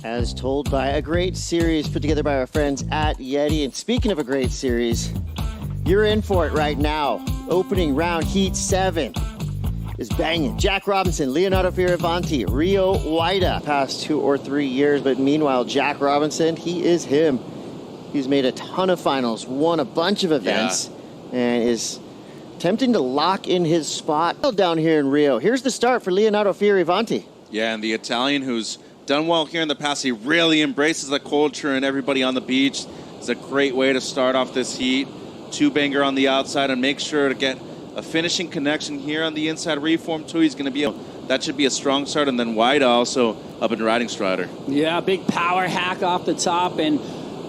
As told by a great series put together by our friends at Yeti. And speaking of a great series, you're in for it right now. Opening round, Heat 7 is banging. J.Robinson, Leonardo Fioravanti, Rio Waida. Past 2 or 3 years, but meanwhile, J.Robinson, he is him. He's made a ton of finals, won a bunch of events, and is attempting to lock in his spot down here in Rio. Here's the start for Leonardo Fioravanti. Yeah, and the Italian who's done well here in the past. He really embraces the culture and everybody on the beach. It's a great way to start off this heat. 2-banger on the outside and make sure to get a finishing connection here on the inside reform too. He's going to be that should be a strong start. And then Waida also up and riding Strider. Yeah, big power hack off the top and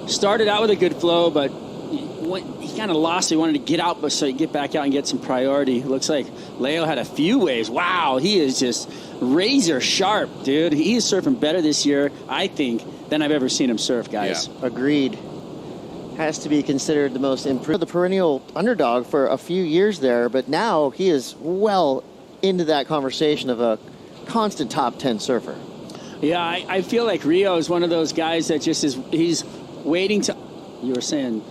started out with a good flow, but he kind of lost. He wanted to get out, but so he get back out and get some priority. It looks like Leo had a few waves. Wow, he is just razor sharp, dude. He is surfing better this year, I think, than I've ever seen him surf, guys. Yeah. Agreed. Has to be considered the most improved, the perennial underdog for a few years there, but now he is well into that conversation of a constant top 10 surfer. Yeah, I feel like Rio is one of those guys that just is, he's waiting to, you were saying,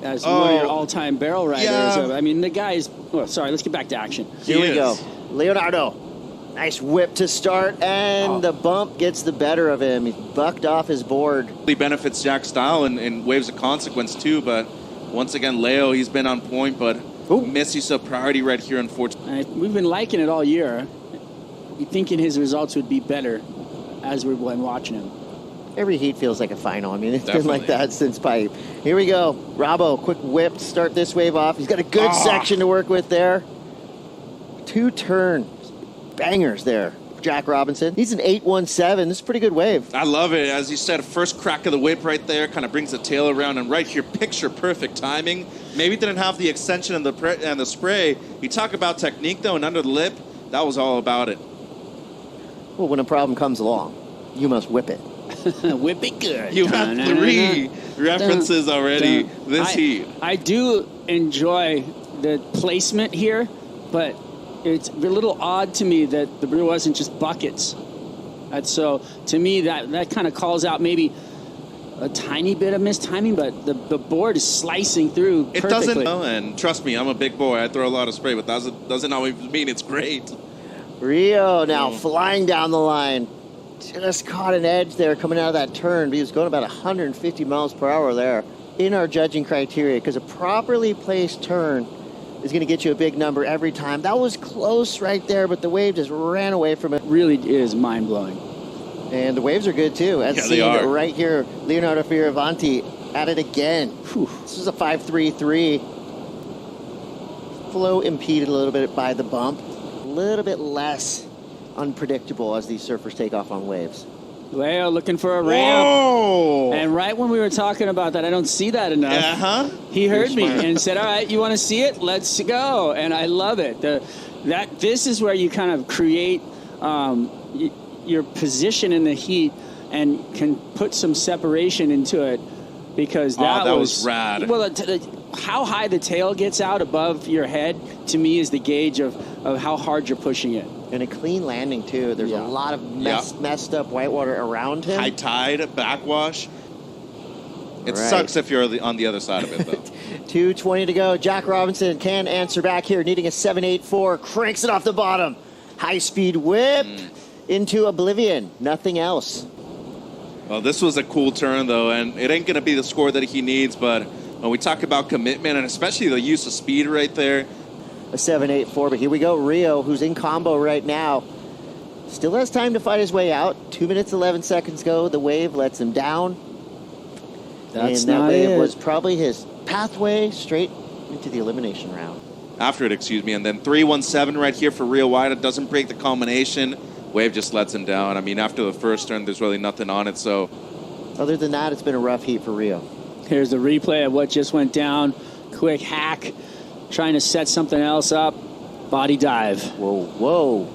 as one of your all-time barrel riders. Yeah. I mean, the guy is, oh, sorry, let's get back to action. Here we go. Leonardo. Nice whip to start, and the bump gets the better of him. He bucked off his board. He benefits Jack's style and waves of consequence too, but once again, Leo, he's been on point, but misses a priority right here, unfortunately. We've been liking it all year. You're thinking his results would be better as we've been watching him. Every heat feels like a final. I mean, it's Definitely. been like that since pipe. Here we go. Robbo, quick whip to start this wave off. He's got a good section to work with there. 2-turn bangers there. J.Robinson. He's an 817. This is a pretty good wave. I love it. As you said, first crack of the whip right there, kind of brings the tail around, and right here, picture perfect timing. Maybe didn't have the extension and the spray. You talk about technique though, and under the lip, that was all about it. Well, when a problem comes along, you must whip it. Whip it good. You have 3 references already this heat. I do enjoy the placement here, but it's a little odd to me that the brew wasn't just buckets. So to me, that kind of calls out maybe a tiny bit of mistiming, but the board is slicing through perfectly. It doesn't, and trust me, I'm a big boy. I throw a lot of spray, but doesn't always mean it's great. Rio now flying down the line. Just caught an edge there coming out of that turn. He was going about 150 miles per hour there in our judging criteria, because a properly placed turn is going to get you a big number every time. That was close right there, but the wave just ran away from it. Really is mind-blowing. And the waves are good too. As seen right here, Leonardo Fioravanti at it again. Whew. This is a 5.33. Flow impeded a little bit by the bump. A little bit less unpredictable as these surfers take off on waves. Leo looking for a ramp. Whoa! And right when we were talking about that, I don't see that enough. He heard me and said, all right, you want to see it? Let's go. And I love it. This is where you kind of create your position in the heat and can put some separation into it, because that was rad. Well, how high the tail gets out above your head, to me, is the gauge of how hard you're pushing it. And a clean landing, too. There's a lot of messed up whitewater around him. High tide, backwash. It sucks if you're on the other side of it, though. 2:20 to go. J.Robinson can answer back here, needing a 7.84. Cranks it off the bottom. High-speed whip into oblivion. Nothing else. Well, this was a cool turn, though, and it ain't going to be the score that he needs, but when we talk about commitment, and especially the use of speed right there, a 7.84, but here we go. Rio, who's in combo right now, still has time to fight his way out. 2 minutes, 11 seconds go. The wave lets him down. That's and that not wave it. was probably his pathway straight into the elimination round. After it, excuse me, and then 3.17 right here for Rio Waida. Doesn't break the combination. Wave just lets him down. I mean, after the first turn, there's really nothing on it, so. Other than that, it's been a rough heat for Rio. Here's the replay of what just went down. Quick hack. Trying to set something else up. Body dive. Whoa, whoa.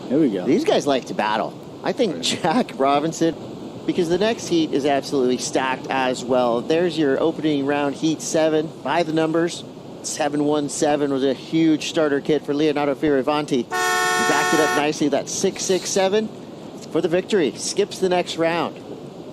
There we go. These guys like to battle. I think J.Robinson, because the next heat is absolutely stacked as well. There's your opening round, Heat 7. By the numbers, 717 was a huge starter kit for Leonardo Fioravanti. He backed it up nicely, that 667 for the victory. Skips the next round.